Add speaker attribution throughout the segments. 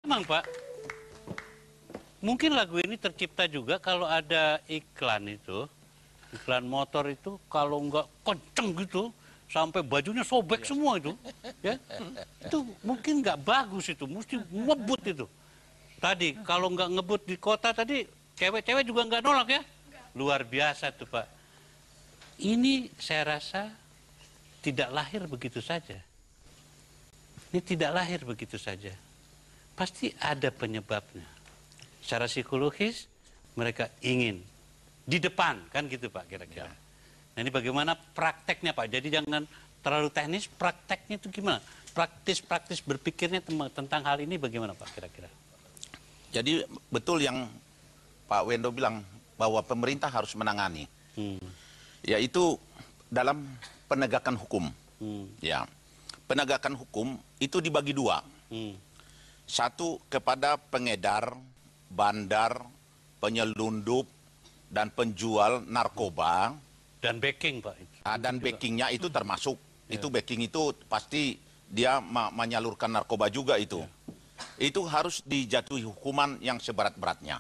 Speaker 1: Memang Pak, mungkin lagu ini tercipta juga kalau ada iklan itu, iklan motor itu kalau nggak kenceng gitu, sampai bajunya sobek semua itu, ya, itu mungkin nggak bagus itu, mesti ngebut itu. Tadi kalau nggak ngebut di kota tadi, cewek-cewek juga nggak nolak ya, luar biasa tuh Pak. Ini saya rasa tidak lahir begitu saja. Ini tidak lahir begitu saja. Pasti ada penyebabnya. Secara psikologis mereka ingin di depan, kan gitu Pak kira-kira. Nah ini bagaimana prakteknya Pak? Jadi jangan terlalu teknis, prakteknya itu gimana? Praktis berpikirnya tentang hal ini bagaimana Pak kira-kira?
Speaker 2: Jadi betul yang Pak Wendo bilang bahwa pemerintah harus menangani. Yaitu dalam penegakan hukum. Ya, penegakan hukum itu dibagi dua. Satu kepada pengedar, bandar, penyelundup, dan penjual narkoba.
Speaker 1: Dan backing Pak.
Speaker 2: Dan backingnya itu termasuk. Itu backing itu pasti dia menyalurkan narkoba juga itu. Itu harus dijatuhi hukuman yang seberat-beratnya.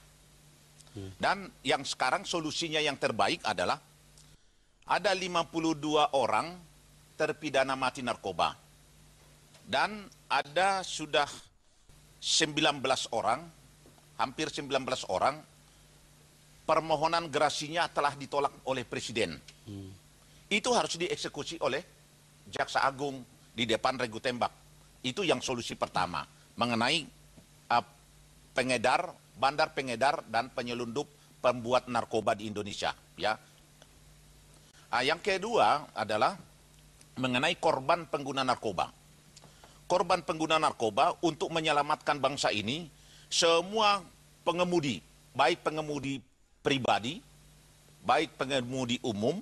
Speaker 2: Dan yang sekarang solusinya yang terbaik adalah ada 52 orang terpidana mati narkoba. Dan ada sudah 19 orang, hampir 19 orang, permohonan gerasinya telah ditolak oleh Presiden. Itu harus dieksekusi oleh Jaksa Agung di depan regu tembak. Itu yang solusi pertama mengenai pengedar, bandar pengedar dan penyelundup pembuat narkoba di Indonesia. Ya. Yang kedua adalah mengenai korban pengguna narkoba. Korban pengguna narkoba untuk menyelamatkan bangsa ini, semua pengemudi, baik pengemudi pribadi, baik pengemudi umum,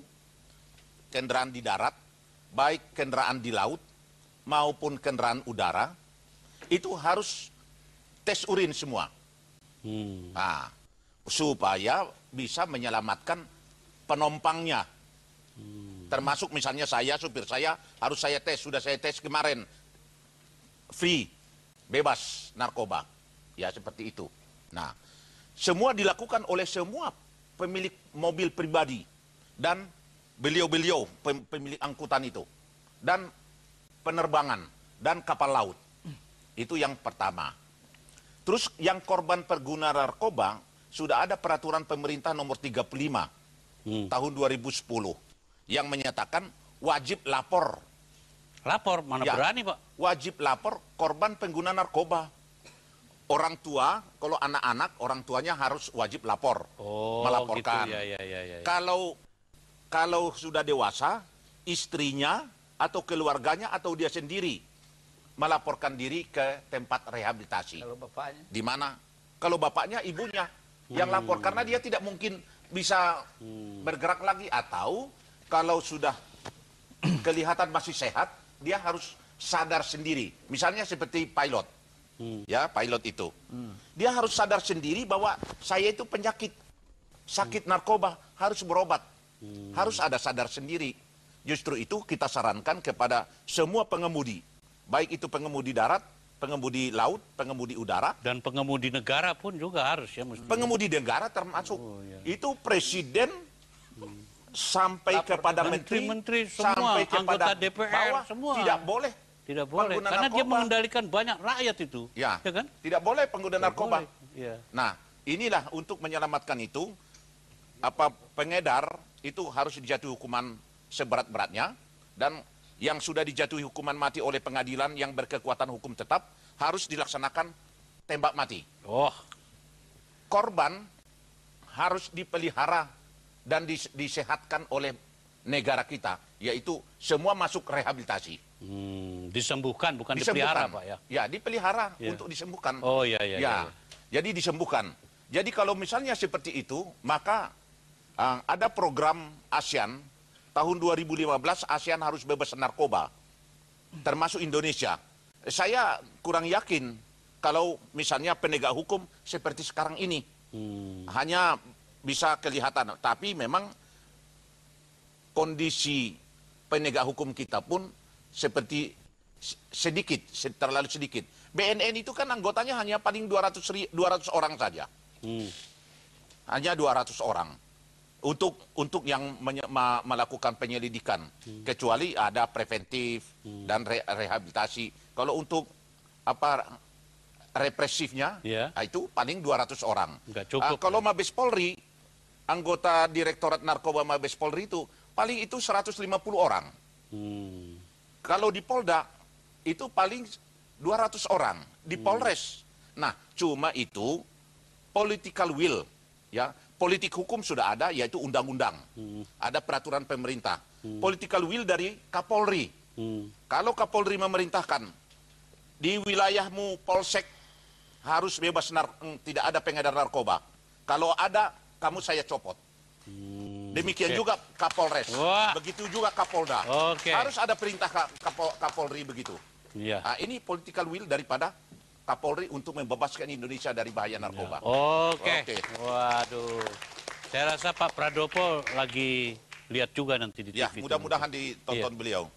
Speaker 2: kendaraan di darat, baik kendaraan di laut, maupun kendaraan udara, itu harus tes urin semua. Nah, supaya bisa menyelamatkan penumpangnya. Termasuk misalnya saya, supir saya, harus saya tes, sudah saya tes kemarin. Free, bebas narkoba. Ya, seperti itu. Nah, semua dilakukan oleh semua pemilik mobil pribadi. Dan beliau-beliau, pemilik angkutan itu. Dan penerbangan, dan kapal laut. Itu yang pertama. Terus yang korban pengguna narkoba, sudah ada peraturan pemerintah nomor 35 tahun 2010 yang menyatakan wajib lapor.
Speaker 1: Lapor? Mana
Speaker 2: ya,
Speaker 1: berani Pak?
Speaker 2: Wajib lapor korban pengguna narkoba. Orang tua, kalau anak-anak, orang tuanya harus wajib lapor. Melaporkan.
Speaker 1: Gitu. Ya.
Speaker 2: Kalau sudah dewasa, istrinya atau keluarganya atau dia sendiri melaporkan diri ke tempat rehabilitasi.
Speaker 3: Kalau bapaknya?
Speaker 2: Di mana? Kalau bapaknya, ibunya yang lapor. Karena dia tidak mungkin bisa bergerak lagi. Atau kalau sudah kelihatan masih sehat, dia harus sadar sendiri. Misalnya seperti pilot. Ya, pilot itu. Dia harus sadar sendiri bahwa saya itu penyakit. Sakit narkoba, harus berobat. Harus ada sadar sendiri. Justru itu kita sarankan kepada semua pengemudi. Baik itu pengemudi darat, pengemudi laut, pengemudi udara.
Speaker 1: Dan pengemudi negara pun juga harus ya.
Speaker 2: Pengemudi negara termasuk. Itu presiden sampai kepada
Speaker 1: menteri-menteri
Speaker 2: semua,
Speaker 1: sampai kepada anggota DPR
Speaker 2: bawah,
Speaker 1: semua.
Speaker 2: Tidak boleh.
Speaker 1: Tidak boleh. Karena dia mengendalikan banyak rakyat itu.
Speaker 2: Ya,
Speaker 1: kan?
Speaker 2: Tidak boleh pengguna narkoba.
Speaker 1: Ya.
Speaker 2: Nah, inilah untuk menyelamatkan itu, pengedar itu harus dijatuhi hukuman seberat-beratnya. Dan yang sudah dijatuhi hukuman mati oleh pengadilan yang berkekuatan hukum tetap harus dilaksanakan tembak mati. Korban harus dipelihara dan disehatkan oleh negara kita, yaitu semua masuk rehabilitasi.
Speaker 1: Disembuhkan, bukan dipelihara Pak ya?
Speaker 2: Ya, dipelihara untuk disembuhkan.
Speaker 1: Ya.
Speaker 2: Jadi disembuhkan. Jadi kalau misalnya seperti itu, maka ada program ASEAN. Tahun 2015 ASEAN harus bebas narkoba, termasuk Indonesia. Saya kurang yakin kalau misalnya penegak hukum seperti sekarang ini. Hanya bisa kelihatan, tapi memang kondisi penegak hukum kita pun seperti sedikit, terlalu sedikit. BNN itu kan anggotanya hanya paling 200 orang saja. Hanya 200 orang. Untuk yang melakukan penyelidikan. Kecuali ada preventif dan rehabilitasi. Kalau untuk represifnya, itu paling 200 orang.
Speaker 1: Nggak cukup.
Speaker 2: Kalau Mabes Polri, anggota Direktorat Narkoba Mabes Polri itu, paling itu 150 orang. Kalau di Polda, itu paling 200 orang. Di Polres. Nah, cuma itu political will. Ya, politik hukum sudah ada, yaitu undang-undang. Ada peraturan pemerintah. Political will dari Kapolri. Kalau Kapolri memerintahkan, di wilayahmu Polsek harus bebas, tidak ada pengedar narkoba. Kalau ada, kamu saya copot. Demikian juga Kapolres. Begitu juga Kapolda. Harus ada perintah Kapolri begitu. Nah, ini political will daripada Kapolri untuk membebaskan Indonesia dari bahaya narkoba.
Speaker 1: Waduh. Saya rasa Pak Pradopo lagi lihat juga nanti di TV.
Speaker 2: Ya, mudah-mudahan ditonton beliau.